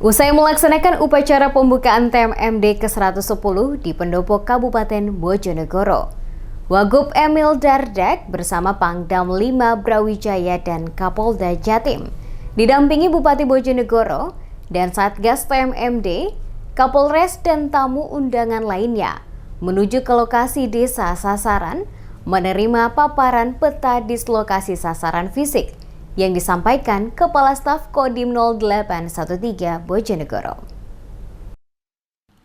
Usai melaksanakan upacara pembukaan TMMD ke-110 di Pendopo Kabupaten Bojonegoro, Wagub Emil Dardak bersama Pangdam 5 Brawijaya dan Kapolda Jatim didampingi Bupati Bojonegoro dan Satgas TMMD, Kapolres dan tamu undangan lainnya menuju ke lokasi desa sasaran menerima paparan peta dislokasi sasaran fisik yang disampaikan Kepala Staf Kodim 0813 Bojonegoro.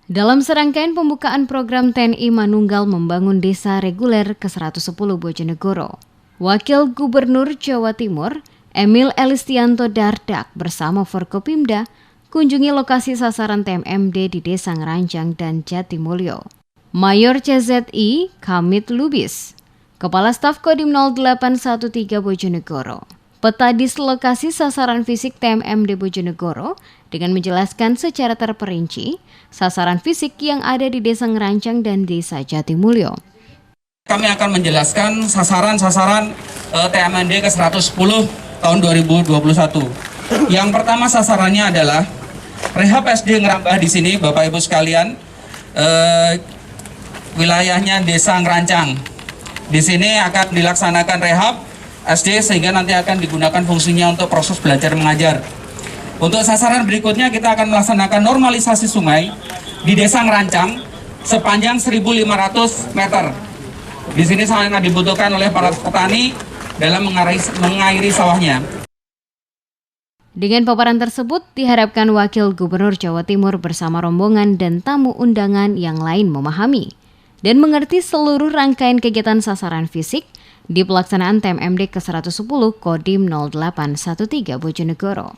Dalam serangkaian pembukaan program TNI Manunggal Membangun Desa Reguler ke-110 Bojonegoro, Wakil Gubernur Jawa Timur Emil Elistianto Dardak bersama Forkopimda kunjungi lokasi sasaran TMMD di Desa Ngerancang dan Jatimulyo. Mayor CZI Kamit Lubis, Kepala Staf Kodim 0813 Bojonegoro, peta dislokasi sasaran fisik TMMD Bojonegoro dengan menjelaskan secara terperinci sasaran fisik yang ada di Desa Ngerancang dan Desa Jatimulyo. Kami akan menjelaskan sasaran-sasaran TMMD ke-110 tahun 2021. Yang pertama sasarannya adalah Rehab SD Ngerambah di sini, Bapak Ibu sekalian, wilayahnya Desa Ngerancang. Di sini akan dilaksanakan rehab SD sehingga nanti akan digunakan fungsinya untuk proses belajar mengajar. Untuk sasaran berikutnya kita akan melaksanakan normalisasi sungai di Desa Ngerancang sepanjang 1.500 meter. Di sini sangat dibutuhkan oleh para petani dalam mengairi sawahnya. Dengan paparan tersebut diharapkan Wakil Gubernur Jawa Timur bersama rombongan dan tamu undangan yang lain memahami dan mengerti seluruh rangkaian kegiatan sasaran fisik di pelaksanaan TMMD ke-110 Kodim 0813 Bojonegoro.